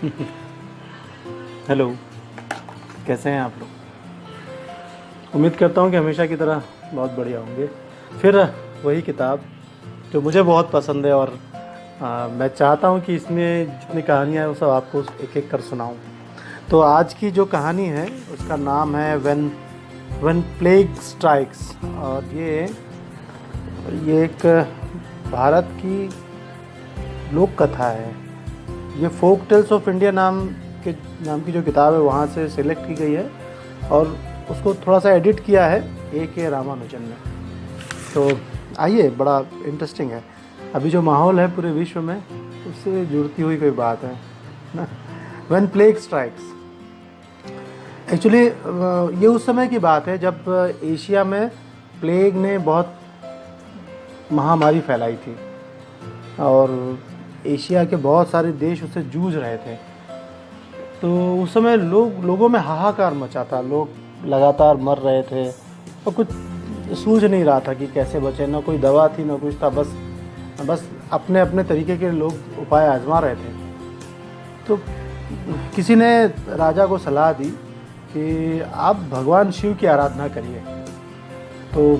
Hello, कैसे हैं आप लोग? उम्मीद करता हूँ कि हमेशा की तरह बहुत बढ़िया होंगे। फिर वही किताब जो मुझे बहुत पसंद है, और मैं चाहता हूँ कि इसमें जितनी कहानियाँ हैं वो सब आपको एक एक कर सुनाऊँ। तो आज की जो कहानी है उसका नाम है व्हेन व्हेन प्लेग स्ट्राइक्स। और ये एक भारत की लोक कथा है। ये फोक टेल्स ऑफ इंडिया नाम की जो किताब है वहाँ से सिलेक्ट की गई है, और उसको थोड़ा सा एडिट किया है A.K. रामानुजन ने। तो आइए, बड़ा इंटरेस्टिंग है। अभी जो माहौल है पूरे विश्व में उससे जुड़ती हुई कोई बात है ना। व्हेन प्लेग स्ट्राइक्स, एक्चुअली ये उस समय की बात है जब एशिया में प्लेग ने बहुत महामारी फैलाई थी, और एशिया के बहुत सारे देश उससे जूझ रहे थे। तो उस समय लोगों में हाहाकार मचा था, लोग लगातार मर रहे थे और कुछ सूझ नहीं रहा था कि कैसे बचे। ना कोई दवा थी ना कुछ था, बस अपने अपने तरीके के लोग उपाय आजमा रहे थे। तो किसी ने राजा को सलाह दी कि आप भगवान शिव की आराधना करिए, तो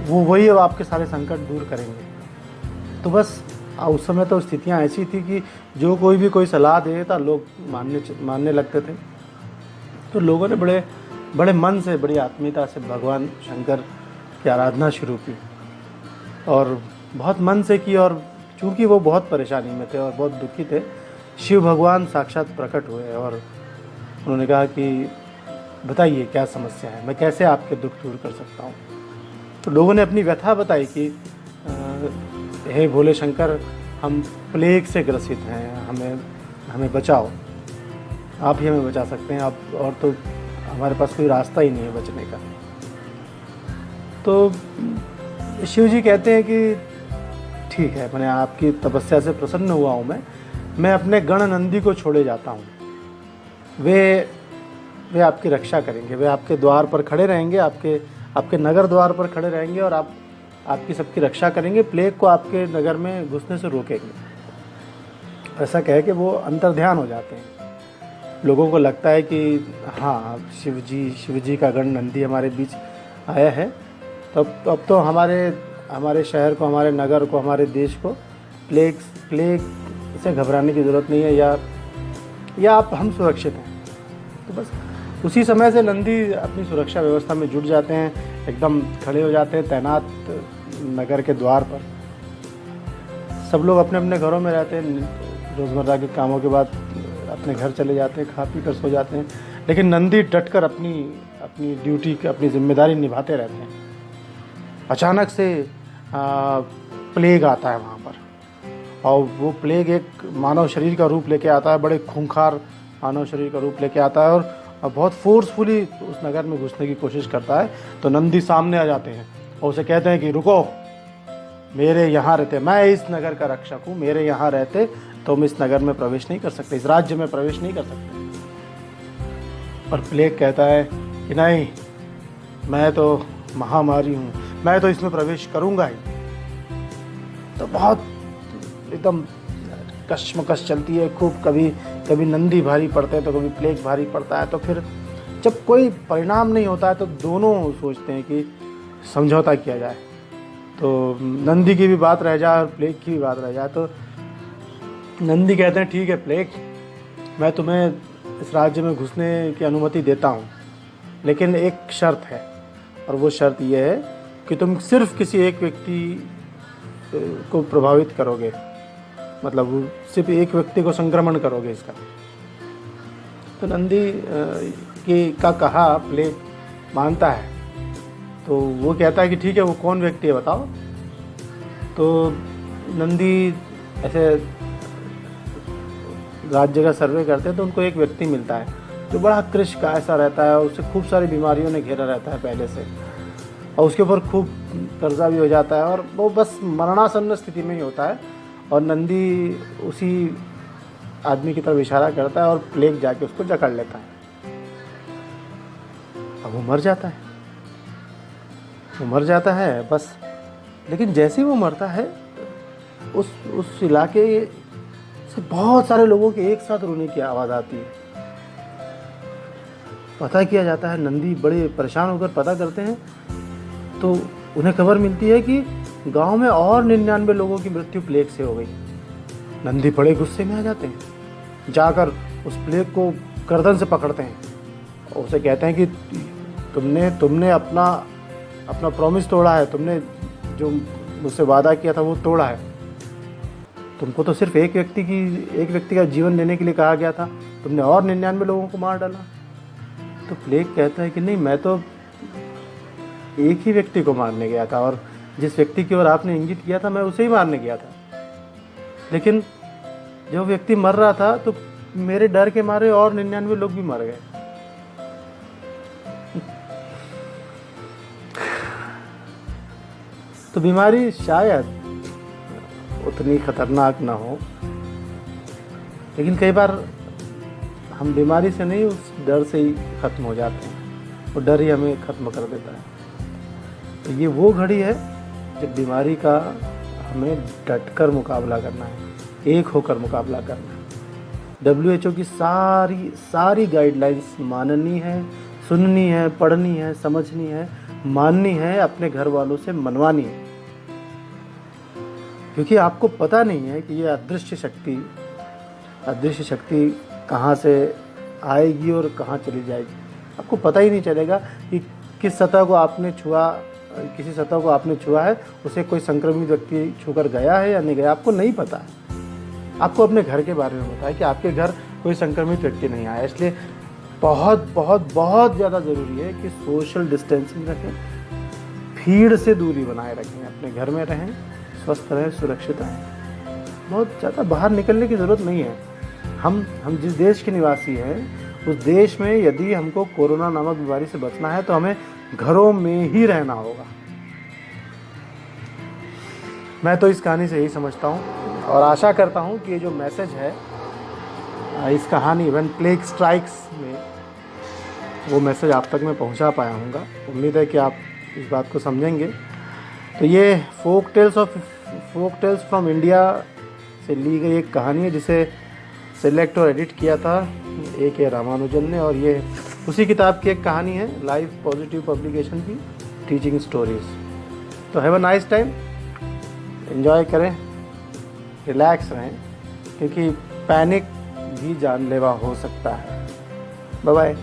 वही अब आपके सारे संकट दूर करेंगे। तो बस उस समय तो स्थितियाँ ऐसी थी कि जो कोई सलाह दे देता लोग मानने लगते थे। तो लोगों ने बड़े मन से, बड़ी आत्मीयता से भगवान शंकर की आराधना शुरू की, और बहुत मन से की। और चूँकि वो बहुत परेशानी में थे और बहुत दुखी थे, शिव भगवान साक्षात प्रकट हुए और उन्होंने कहा कि बताइए क्या समस्या है, मैं कैसे आपके दुख दूर कर सकता हूँ। तो लोगों ने अपनी व्यथा बताई कि हे भोले शंकर, हम प्लेग से ग्रसित हैं, हमें बचाओ, आप ही हमें बचा सकते हैं, आप और तो हमारे पास कोई रास्ता ही नहीं है बचने का। तो शिव जी कहते हैं कि ठीक है, मैंने आपकी तपस्या से प्रसन्न हुआ हूँ, मैं अपने गण नंदी को छोड़े जाता हूँ। वे आपकी रक्षा करेंगे, वे आपके द्वार पर खड़े रहेंगे, आपके नगर द्वार पर खड़े रहेंगे, और आपकी सबकी रक्षा करेंगे, प्लेग को आपके नगर में घुसने से रोकेंगे। ऐसा कह के वो अंतर्ध्यान हो जाते हैं। लोगों को लगता है कि हाँ, शिव जी का गण नंदी हमारे बीच आया है, तो अब तो हमारे शहर को, हमारे नगर को, हमारे देश को प्लेग से घबराने की ज़रूरत नहीं है, या हम सुरक्षित हैं। तो बस उसी समय से नंदी अपनी सुरक्षा व्यवस्था में जुट जाते हैं, एकदम खड़े हो जाते हैं तैनात नगर के द्वार पर। सब लोग अपने अपने घरों में रहते हैं, रोज़मर्रा के कामों के बाद अपने घर चले जाते हैं, खा पी कर सो जाते हैं, लेकिन नंदी डटकर अपनी ड्यूटी, अपनी जिम्मेदारी निभाते रहते हैं। अचानक से प्लेग आता है वहाँ पर, और वो प्लेग एक मानव शरीर का रूप लेके आता है, बड़े खूंखार मानव शरीर का रूप लेके आता है, और बहुत फोर्सफुली उस नगर में घुसने की कोशिश करता है। तो नंदी सामने आ जाते हैं और उसे कहते हैं कि रुको, मेरे यहाँ रहते, मैं इस नगर का रक्षक हूँ, मेरे यहाँ रहते तुम इस नगर में प्रवेश नहीं कर सकते, इस राज्य में प्रवेश नहीं कर सकते। और प्लेग कहता है कि नहीं, मैं तो महामारी हूँ, मैं तो इसमें प्रवेश करूँगा ही। तो बहुत एकदम कश्मकश चलती है खूब, कभी नंदी भारी पड़ते हैं तो कभी प्लेग भारी पड़ता है। तो फिर जब कोई परिणाम नहीं होता है तो दोनों सोचते हैं कि समझौता किया जाए, तो नंदी की भी बात रह जाए और प्लेग की भी बात रह जाए। तो नंदी कहते हैं ठीक है प्लेग, मैं तुम्हें इस राज्य में घुसने की अनुमति देता हूँ, लेकिन एक शर्त है, और वो शर्त ये है कि तुम सिर्फ किसी एक व्यक्ति को प्रभावित करोगे, मतलब सिर्फ एक व्यक्ति को संक्रमण करोगे इसका। तो नंदी का कहा प्लेग मानता है। तो वो कहता है कि ठीक है, वो कौन व्यक्ति है बताओ। तो नंदी ऐसे राज्य का सर्वे करते हैं, तो उनको एक व्यक्ति मिलता है जो बड़ा कृश का ऐसा रहता है, उससे खूब सारी बीमारियों ने घेरा रहता है पहले से, और उसके ऊपर खूब कर्जा भी हो जाता है, और वो बस मरणासन्न स्थिति में ही होता है। और नंदी उसी आदमी की तरफ इशारा करता है और प्लेग जाके उसको जकड़ लेता है। अब वो मर जाता है बस। लेकिन जैसे ही वो मरता है, उस इलाके से बहुत सारे लोगों के एक साथ रोने की आवाज़ आती है। पता किया जाता है, नंदी बड़े परेशान होकर पता करते हैं तो उन्हें खबर मिलती है कि गांव में और 99 लोगों की मृत्यु प्लेग से हो गई। नंदी बड़े गुस्से में आ जाते हैं, जाकर उस प्लेग को गर्दन से पकड़ते हैं और उसे कहते हैं कि तुमने अपना प्रॉमिस तोड़ा है, तुमने जो मुझसे वादा किया था वो तोड़ा है। तुमको तो सिर्फ एक व्यक्ति का जीवन लेने के लिए कहा गया था, तुमने और 99 लोगों को मार डाला। तो प्लेग कहता है कि नहीं, मैं तो एक ही व्यक्ति को मारने गया था और जिस व्यक्ति की ओर आपने इंगित किया था मैं उसे ही मारने गया था, लेकिन जब व्यक्ति मर रहा था तो मेरे डर के मारे और 99 लोग भी मर गए। तो बीमारी शायद उतनी खतरनाक ना हो, लेकिन कई बार हम बीमारी से नहीं, उस डर से ही खत्म हो जाते हैं। वो डर ही हमें खत्म कर देता है। तो ये वो घड़ी है जब बीमारी का हमें डटकर मुकाबला करना है, एक होकर मुकाबला करना है। WHO की सारी गाइडलाइंस माननी है, सुननी है, पढ़नी है, समझनी है, माननी है, अपने घर वालों से मनवानी है, क्योंकि आपको पता नहीं है कि ये अदृश्य शक्ति कहाँ से आएगी और कहाँ चली जाएगी। आपको पता ही नहीं चलेगा कि किसी सतह को आपने छुआ है, उसे कोई संक्रमित व्यक्ति छूकर गया है या नहीं गया, आपको नहीं पता है। आपको अपने घर के बारे में पता है कि आपके घर कोई संक्रमित व्यक्ति नहीं आया। इसलिए बहुत बहुत बहुत ज़्यादा ज़रूरी है कि सोशल डिस्टेंसिंग रखें, भीड़ से दूरी बनाए रखें, अपने घर में रहें, स्वस्थ रहें, सुरक्षित रहें। बहुत ज़्यादा बाहर निकलने की ज़रूरत नहीं है। हम जिस देश के निवासी हैं उस देश में यदि हमको कोरोना नामक बीमारी से बचना है तो हमें घरों में ही रहना होगा। मैं तो इस कहानी से यही समझता हूँ और आशा करता हूँ कि ये जो मैसेज है इस कहानी व्हेन प्लेग स्ट्राइक्स में, वो मैसेज आप तक मैं पहुँचा पाया हूँगा। उम्मीद है कि आप इस बात को समझेंगे। तो ये फोक टेल्स फ्रॉम इंडिया से ली गई एक कहानी है जिसे सिलेक्ट और एडिट किया था A.K. रामानुजन ने, और ये उसी किताब की एक कहानी है, लाइफ पॉजिटिव पब्लिकेशन की, टीचिंग स्टोरीज। तो have a nice time, enjoy करें, रिलैक्स रहें, क्योंकि पैनिक भी जानलेवा हो सकता है। Bye bye.